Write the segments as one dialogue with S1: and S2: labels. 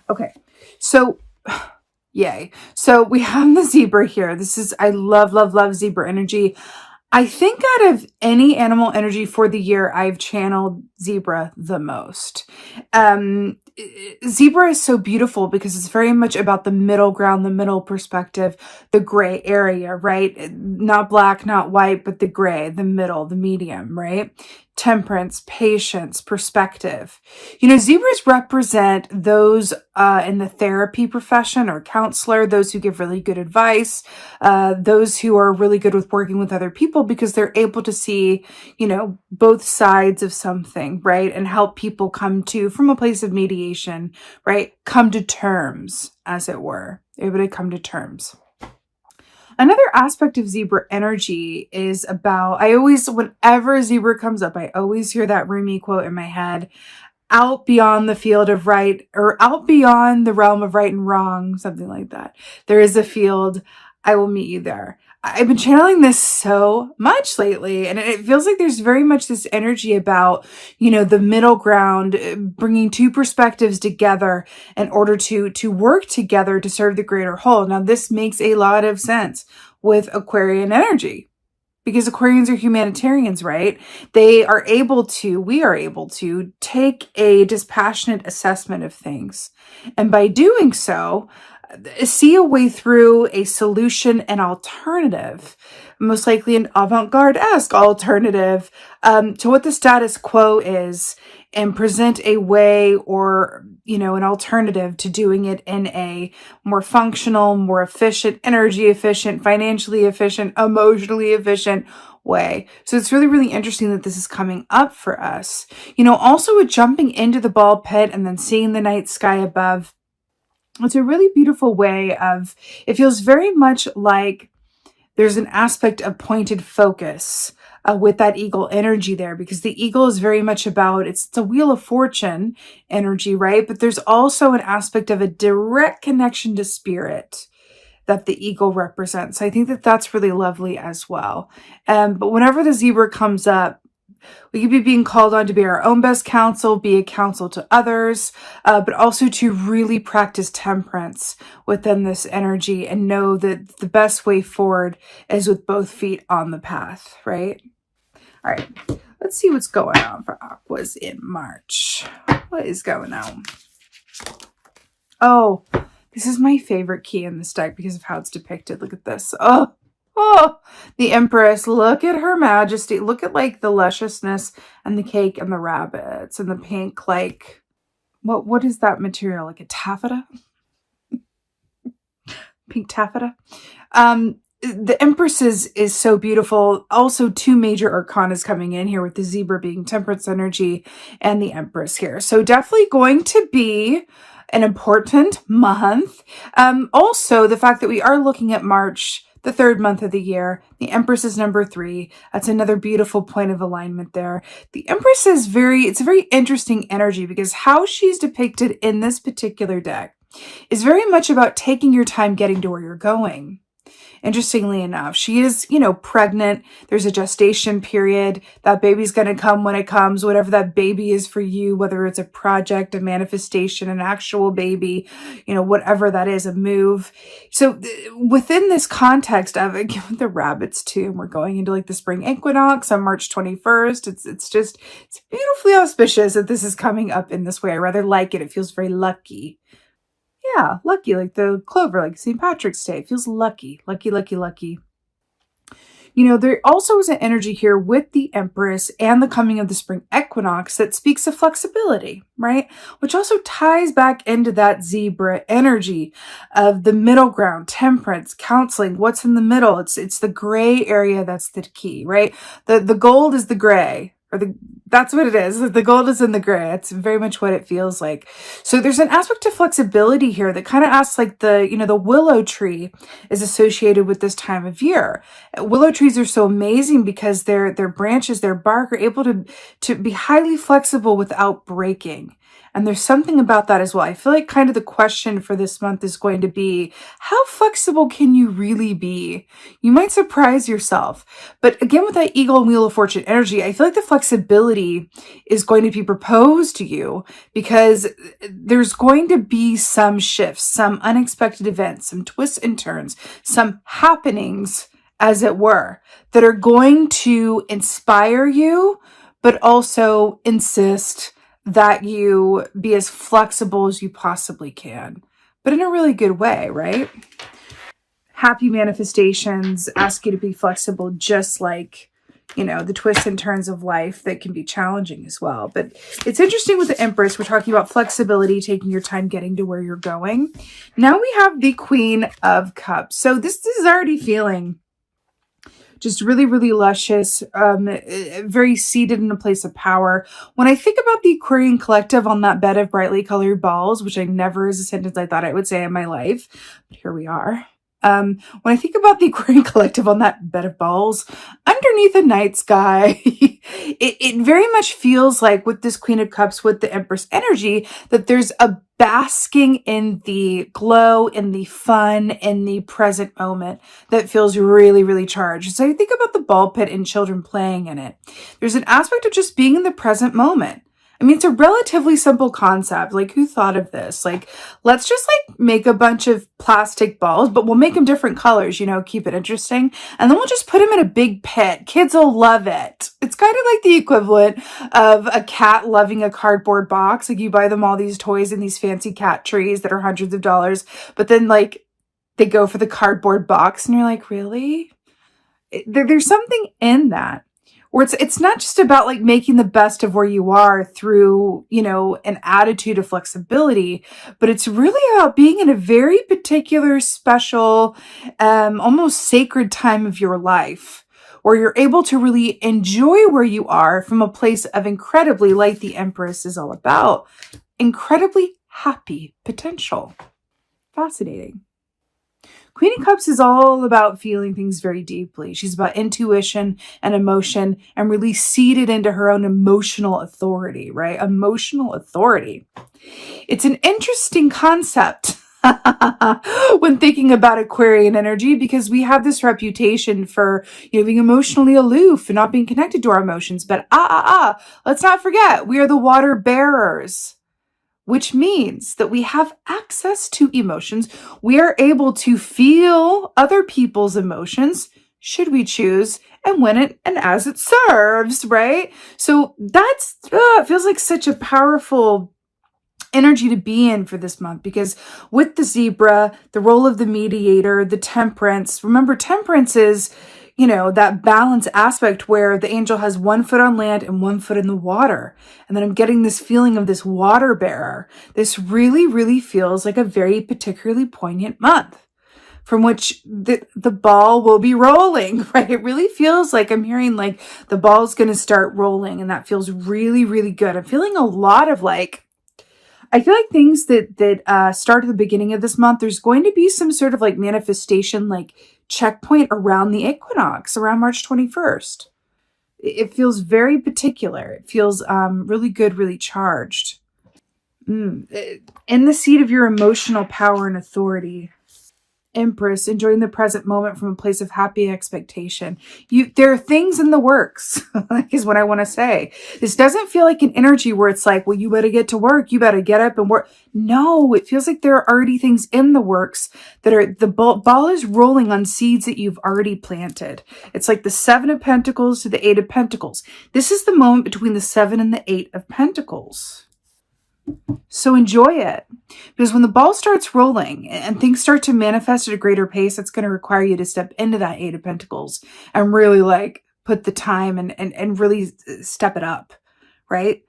S1: Okay. So, yay. So we have the zebra here. I love, love, love zebra energy. I think out of any animal energy for the year, I've channeled zebra the most. Um, Zebra is so beautiful because it's very much about the middle ground, the middle perspective, the gray area, right? Not black, not white, but the gray, the middle, the medium, right? Temperance, patience, perspective. Zebras represent those in the therapy profession or counselor, those who give really good advice, those who are really good with working with other people because they're able to see, both sides of something, right? And help people come to, from a place of mediation, right? Come to terms, as it were. Able to come to terms. Another aspect of zebra energy is about, whenever zebra comes up, I always hear that Rumi quote in my head, out beyond the field of right, or out beyond the realm of right and wrong, something like that. There is a field, I will meet you there. I've been channeling this so much lately, and it feels like there's very much this energy about, the middle ground, bringing two perspectives together in order to work together to serve the greater whole. Now, this makes a lot of sense with Aquarian energy, because Aquarians are humanitarians, right? We are able to take a dispassionate assessment of things. And by doing so, see a way through a solution, an alternative, most likely an avant-garde-esque alternative to what the status quo is, and present a way or, an alternative to doing it in a more functional, more efficient, energy efficient, financially efficient, emotionally efficient way. So it's really, really interesting that this is coming up for us. Also with jumping into the ball pit and then seeing the night sky above, it's a really beautiful way of, it feels very much like there's an aspect of pointed focus with that eagle energy there, because the eagle is very much about, it's a wheel of fortune energy, right? But there's also an aspect of a direct connection to spirit that the eagle represents. I think that that's really lovely as well. But whenever the zebra comes up, we could be being called on to be our own best counsel, be a counsel to others, but also to really practice temperance within this energy and know that the best way forward is with both feet on the path, right? All right, let's see what's going on for Aquas in March. What is going on? Oh, this is my favorite key in this deck because of how it's depicted. Look at this. Oh, the Empress. Look at her majesty. Look at like the lusciousness and the cake and the rabbits and the pink, like, what is that material? Like a taffeta? Pink taffeta? The Empress is so beautiful. Also, two major arcanas coming in here with the zebra being temperance energy and the Empress here. So definitely going to be an important month. Also, the fact that we are looking at March, the third month of the year, the Empress is number 3. That's another beautiful point of alignment there. The Empress is it's a very interesting energy because how she's depicted in this particular deck is very much about taking your time getting to where you're going. Interestingly enough, she is, pregnant. There's a gestation period. That baby's going to come when it comes, whatever that baby is for you, whether it's a project, a manifestation, an actual baby, whatever that is, a move. So within this context of it, with the rabbits too, and we're going into like the spring equinox on March 21st. It's beautifully auspicious that this is coming up in this way. I rather like it. It feels very lucky. Yeah, lucky, like the clover, like St. Patrick's Day. It feels lucky, lucky, lucky, lucky. There also is an energy here with the Empress and the coming of the spring equinox that speaks of flexibility, right? Which also ties back into that zebra energy of the middle ground, temperance, counseling, what's in the middle. It's the gray area that's the key, right? The gold is the gray. That's what it is. The gold is in the gray. It's very much what it feels like. So there's an aspect of flexibility here that kind of asks like the willow tree is associated with this time of year. Willow trees are so amazing because their branches, their bark are able to be highly flexible without breaking. And there's something about that as well. I feel like kind of the question for this month is going to be, how flexible can you really be? You might surprise yourself. But again, with that Eagle and Wheel of Fortune energy, I feel like the flexibility is going to be proposed to you because there's going to be some shifts, some unexpected events, some twists and turns, some happenings, as it were, that are going to inspire you, but also insist that you be as flexible as you possibly can, but in a really good way, right? Happy manifestations ask you to be flexible, just like, the twists and turns of life that can be challenging as well. But it's interesting with the Empress, we're talking about flexibility, taking your time getting to where you're going. Now we have the Queen of Cups. So this is already feeling just really, really luscious, very seated in a place of power. When I think about the Aquarian collective on that bed of brightly colored balls, which I never is a sentence I thought I would say in my life, but here we are. When I think about the Aquarian collective on that bed of balls, underneath the night sky, it very much feels like with this Queen of Cups, with the Empress energy, that there's a basking in the glow, in the fun, in the present moment that feels really, really charged. So I think about the ball pit and children playing in it. There's an aspect of just being in the present moment. I mean, it's a relatively simple concept. Like, who thought of this? Like, let's just make a bunch of plastic balls, but we'll make them different colors, keep it interesting. And then we'll just put them in a big pit. Kids will love it. It's kind of like the equivalent of a cat loving a cardboard box. Like, you buy them all these toys and these fancy cat trees that are hundreds of dollars, but then they go for the cardboard box and you're like, really? There's something in that. Or it's not just about making the best of where you are through, an attitude of flexibility, but it's really about being in a very particular, special, almost sacred time of your life where you're able to really enjoy where you are from a place of incredibly, like the Empress is all about, incredibly happy potential. Fascinating. Queen of Cups is all about feeling things very deeply. She's about intuition and emotion and really seated into her own emotional authority, right? Emotional authority. It's an interesting concept when thinking about Aquarian energy because we have this reputation for being emotionally aloof and not being connected to our emotions. But let's not forget, we are the water bearers, which means that we have access to emotions. We are able to feel other people's emotions, should we choose, and when it and as it serves, right? So that's, it feels like such a powerful energy to be in for this month because with the zebra, the role of the mediator, the temperance, remember temperance is, that balance aspect where the angel has one foot on land and one foot in the water. And then I'm getting this feeling of this water bearer. This really, really feels like a very particularly poignant month from which the ball will be rolling, right? It really feels like I'm hearing the ball's going to start rolling and that feels really, really good. I'm feeling a lot of I feel like things that start at the beginning of this month, there's going to be some sort of manifestation, checkpoint around the equinox, around March 21st. It feels very particular. It feels really good, really charged. In the seat of your emotional power and authority. Empress, enjoying the present moment from a place of happy expectation. There are things in the works, is what I want to say. This doesn't feel like an energy where it's well, you better get to work. You better get up and work. No, it feels like there are already things in the works that are, the ball is rolling on seeds that you've already planted. It's like the 7 of Pentacles to the 8 of Pentacles. This is the moment between the 7 and the 8 of Pentacles. So enjoy it, because when the ball starts rolling and things start to manifest at a greater pace, it's going to require you to step into that 8 of Pentacles and really put the time and really step it up, right?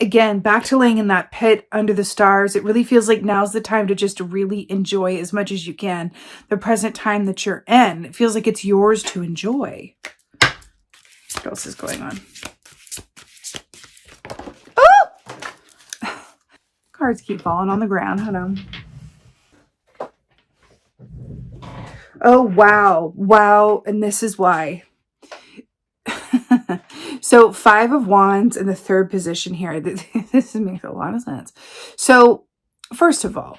S1: Again, back to laying in that pit under the stars. It really feels like now's the time to just really enjoy as much as you can the present time that you're in. It feels like it's yours to enjoy. What else is going on? Cards keep falling on the ground. Hold on. Oh, wow. Wow. And this is why. So 5 of Wands in the third position here. This makes a lot of sense. So first of all,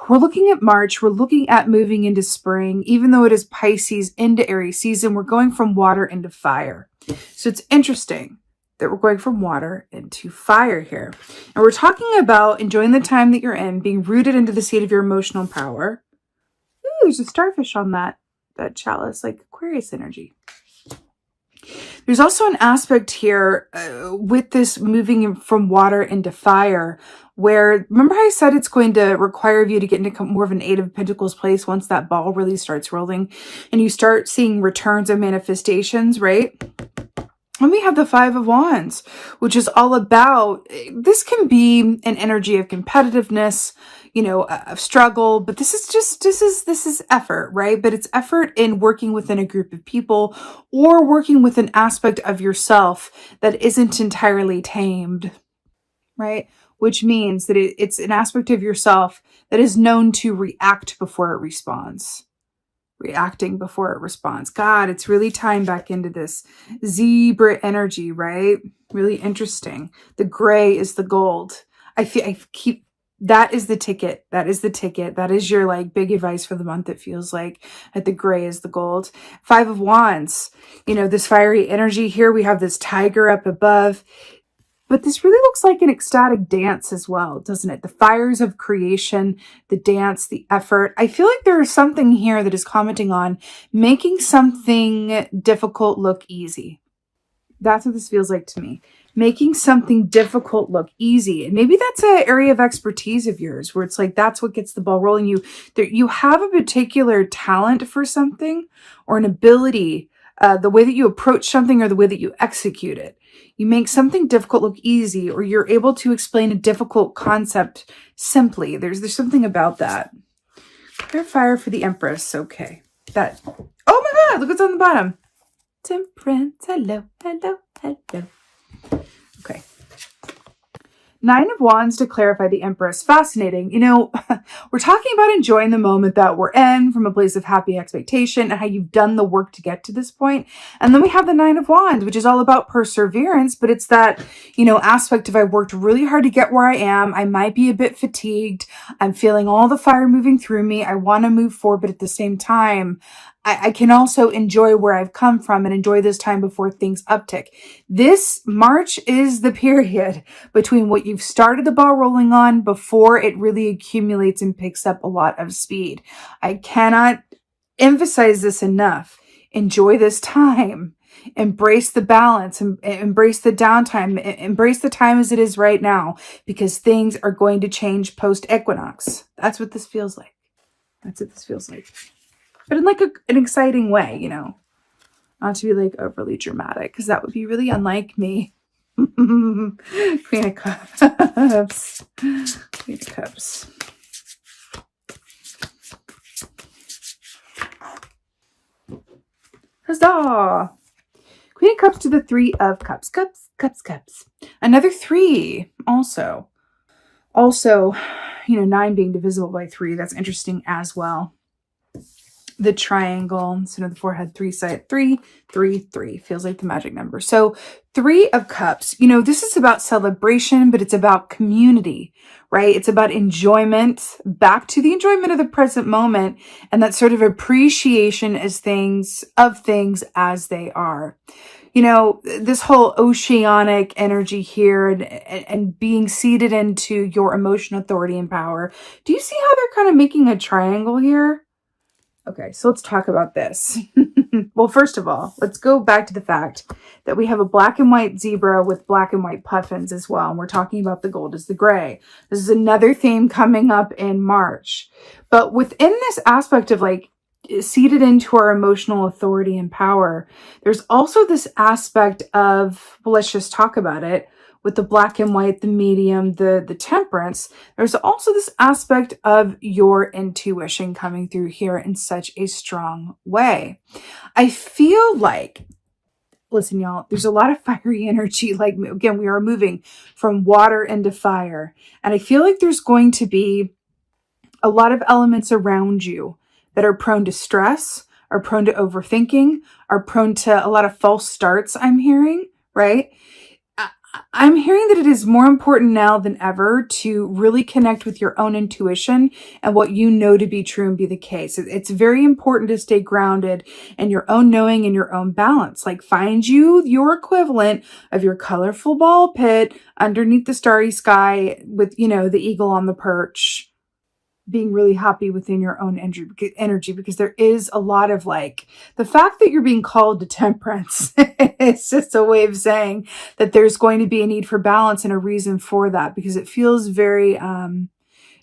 S1: we're looking at March. We're looking at moving into spring. Even though it is Pisces into Aries season, we're going from water into fire. So it's interesting that we're going from water into fire here. And we're talking about enjoying the time that you're in, being rooted into the seat of your emotional power. Ooh, there's a starfish on that chalice, like Aquarius energy. There's also an aspect here with this moving from water into fire where, remember I said it's going to require you to get into more of an Eight of Pentacles place once that ball really starts rolling and you start seeing returns of manifestations, right? And we have the 5 of Wands, which is all about, this can be an energy of competitiveness, you know, of struggle, but this is effort, right? But it's effort in working within a group of people or working with an aspect of yourself that isn't entirely tamed, right? Which means that it's an aspect of yourself that is known to react before it responds. Reacting before it responds. God, it's really tying back into this zebra energy, right? Really interesting. The gray is the gold. That is the ticket. That is the ticket. That is your like big advice for the month. It feels like that the gray is the gold. 5 of Wands, you know, this fiery energy here. We have this tiger up above. But this really looks like an ecstatic dance as well, doesn't it? The fires of creation, the dance, the effort. I feel like there is something here that is commenting on making something difficult look easy. That's what this feels like to me. Making something difficult look easy. And maybe that's an area of expertise of yours where it's like that's what gets the ball rolling. You have a particular talent for something or an ability, the way that you approach something or the way that you execute it. You make something difficult look easy, or you're able to explain a difficult concept simply. There's something about that. Clear fire for the Empress. Okay. That. Oh my God, look what's on the bottom. Temperance. Hello, hello, hello. Okay. 9 of Wands to clarify the Empress. Fascinating. You know, we're talking about enjoying the moment that we're in from a place of happy expectation and how you've done the work to get to this point. And then we have the 9 of Wands, which is all about perseverance, but it's that, you know, aspect of I worked really hard to get where I am. I might be a bit fatigued. I'm feeling all the fire moving through me. I want to move forward, but at the same time, I can also enjoy where I've come from and enjoy this time before things uptick. This March is the period between what you've started the ball rolling on before it really accumulates and picks up a lot of speed. I cannot emphasize this enough. Enjoy this time. Embrace the balance, embrace the downtime, embrace the time as it is right now, because things are going to change post-equinox. That's what this feels like. That's what this feels like. But in like an exciting way, you know, not to be like overly dramatic, because that would be really unlike me. Queen of Cups. Queen of Cups. Huzzah! Queen of Cups to the 3 of Cups. Cups, cups, cups. Another 3 also. Also, you know, 9 being divisible by 3. That's interesting as well. The triangle, so the forehead, 3 side, 3, 3, 3 feels like the magic number. So 3 of Cups, you know, this is about celebration, but it's about community, right? It's about enjoyment, back to the enjoyment of the present moment, and that sort of appreciation as things as they are. You know, this whole oceanic energy here and being seated into your emotional authority and power. Do you see how they're kind of making a triangle here? Okay, so let's talk about this. Well, first of all, let's go back to the fact that we have a black and white zebra with black and white puffins as well. And we're talking about the gold is the gray. This is another theme coming up in March. But within this aspect of like seated into our emotional authority and power, there's also this aspect of, well, let's just talk about it. With the black and white, the medium, the temperance, there's also this aspect of your intuition coming through here in such a strong way. I feel like, listen, y'all, there's a lot of fiery energy. Like, again, we are moving from water into fire. And I feel like there's going to be a lot of elements around you that are prone to stress, are prone to overthinking, are prone to a lot of false starts, I'm hearing, right? I'm hearing that it is more important now than ever to really connect with your own intuition and what you know to be true and be the case. It's very important to stay grounded in your own knowing and your own balance. Like, find you your equivalent of your colorful ball pit underneath the starry sky with, the eagle on the perch, being really happy within your own energy, because there is a lot of, like, the fact that you're being called to temperance it's just a way of saying that there's going to be a need for balance and a reason for that, because it feels very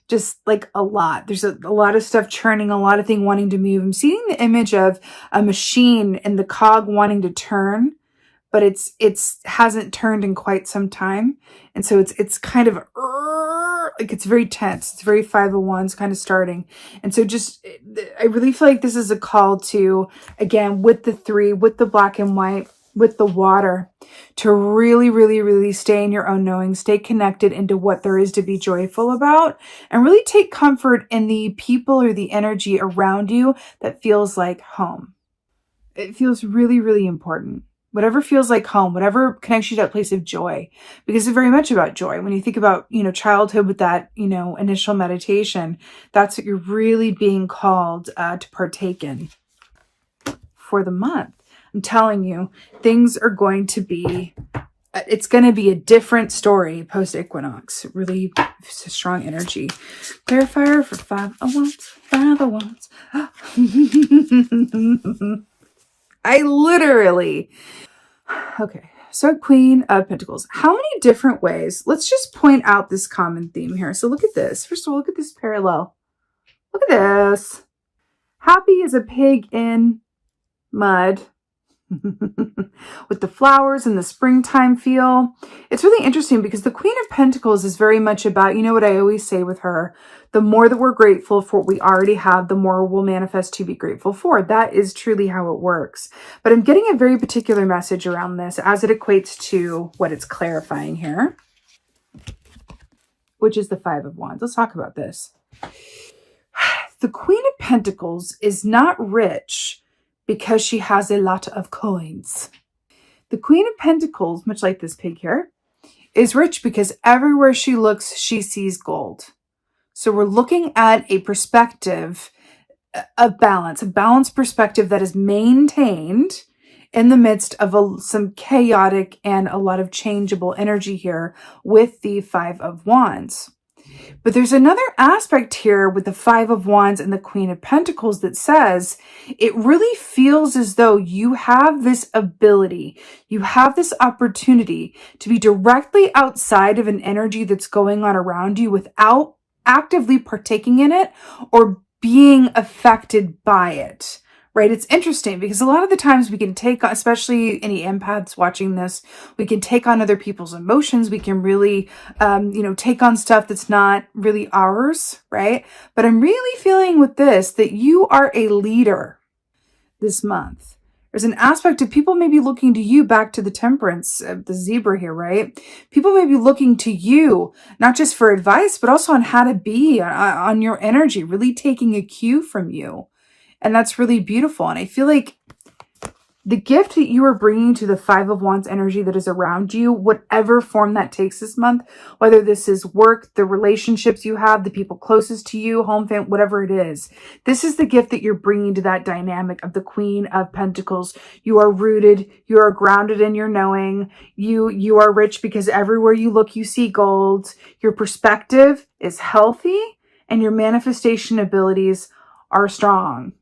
S1: just like a lot. There's a lot of stuff churning, a lot of thing wanting to move. I'm seeing the image of a machine and the cog wanting to turn, but it's hasn't turned in quite some time, and so it's kind of like, it's very tense. It's very Five of Wands kind of starting, and so I really feel like this is a call to, again, with the 3, with the black and white, with the water, to really, really, really stay in your own knowing, stay connected into what there is to be joyful about, and really take comfort in the people or the energy around you that feels like home. It feels really, really important. Whatever feels like home, whatever connects you to that place of joy, because it's very much about joy. When you think about, childhood with that, initial meditation, that's what you're really being called to partake in for the month. I'm telling you, things are going to be, it's going to be a different story post-equinox. Really, it's a strong energy. Clarifier for 5 of Wands, 5 of Wands. I literally... Okay, so Queen of Pentacles. How many different ways? Let's just point out this common theme here. So look at this. First of all, look at this parallel. Look at this. Happy as a pig in mud. With the flowers and the springtime feel. It's really interesting because the Queen of Pentacles is very much about, what I always say with her, the more that we're grateful for what we already have, the more we'll manifest to be grateful for. That is truly how it works. But I'm getting a very particular message around this as it equates to what it's clarifying here, which is the 5 of Wands. Let's talk about this. The Queen of Pentacles is not rich because she has a lot of coins. The Queen of Pentacles, much like this pig here, is rich because everywhere she looks, she sees gold. So we're looking at a perspective of balance, a balanced perspective that is maintained in the midst of some chaotic and a lot of changeable energy here with the 5 of Wands. But there's another aspect here with the 5 of Wands and the Queen of Pentacles that says it really feels as though you have this ability, you have this opportunity to be directly outside of an energy that's going on around you without actively partaking in it or being affected by it. Right? It's interesting because a lot of the times we can take on, especially any empaths watching this, we can take on other people's emotions. We can really, take on stuff that's not really ours, right? But I'm really feeling with this that you are a leader this month. There's an aspect of people may be looking to you, back to the temperance, the zebra here, right? People may be looking to you, not just for advice, but also on how to be, on your energy, really taking a cue from you. And that's really beautiful. And I feel like the gift that you are bringing to the 5 of Wands energy that is around you, whatever form that takes this month, whether this is work, the relationships you have, the people closest to you, home, family, whatever it is, this is the gift that you're bringing to that dynamic of the Queen of Pentacles. You are rooted. You are grounded in your knowing. You are rich because everywhere you look, you see gold. Your perspective is healthy and your manifestation abilities are strong.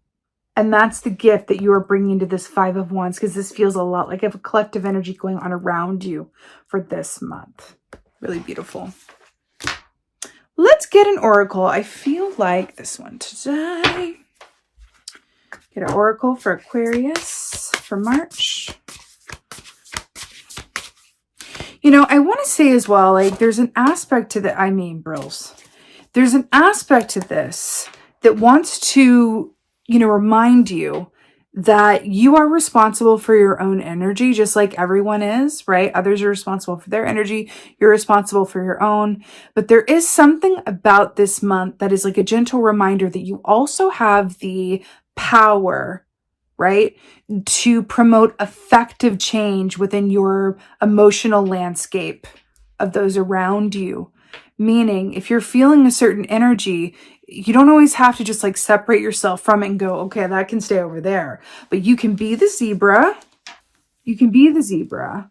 S1: And that's the gift that you are bringing to this 5 of Wands, because this feels a lot like a collective energy going on around you for this month. Really beautiful. Let's get an oracle. I feel like this one today. Get an oracle for Aquarius for March. I want to say as well, like, there's an aspect to the, brills. There's an aspect to this that wants to remind you that you are responsible for your own energy, just like everyone is, right? Others are responsible for their energy. You're responsible for your own. But there is something about this month that is like a gentle reminder that you also have the power right? To promote effective change within your emotional landscape of those around you. Meaning, if you're feeling a certain energy, you don't always have to just like separate yourself from it and go, okay, that can stay over there. But you can be the zebra. You can be the zebra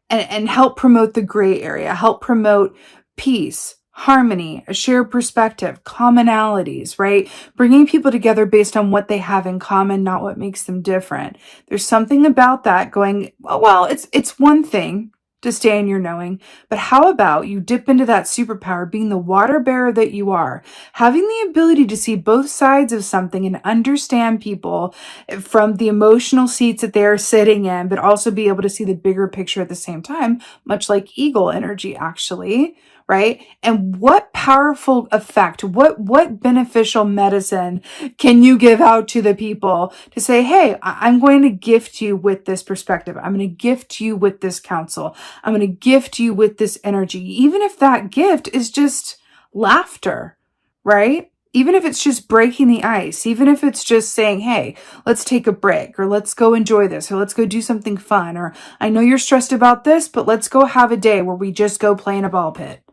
S1: and help promote the gray area, help promote peace, harmony, a shared perspective, commonalities, right? Bringing people together based on what they have in common, not what makes them different. There's something about that going, well, it's one thing to stay in your knowing, but how about you dip into that superpower, being the water bearer that you are, having the ability to see both sides of something and understand people from the emotional seats that they're sitting in, but also be able to see the bigger picture at the same time, much like eagle energy, actually, right? And what powerful effect, what beneficial medicine can you give out to the people to say, hey, I'm going to gift you with this perspective. I'm going to gift you with this counsel. I'm going to gift you with this energy. Even if that gift is just laughter, right? Even if it's just breaking the ice, even if it's just saying, hey, let's take a break, or let's go enjoy this, or let's go do something fun, or I know you're stressed about this, but let's go have a day where we just go play in a ball pit,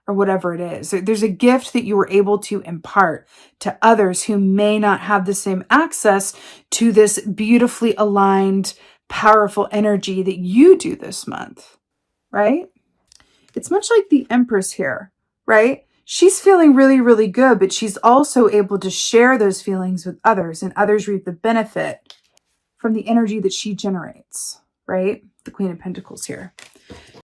S1: or whatever it is. There's a gift that you were able to impart to others who may not have the same access to this beautifully aligned, powerful energy that you do this month, right? It's much like the Empress here, right? She's feeling really, really good, but she's also able to share those feelings with others, and others reap the benefit from the energy that she generates, right? The Queen of Pentacles here.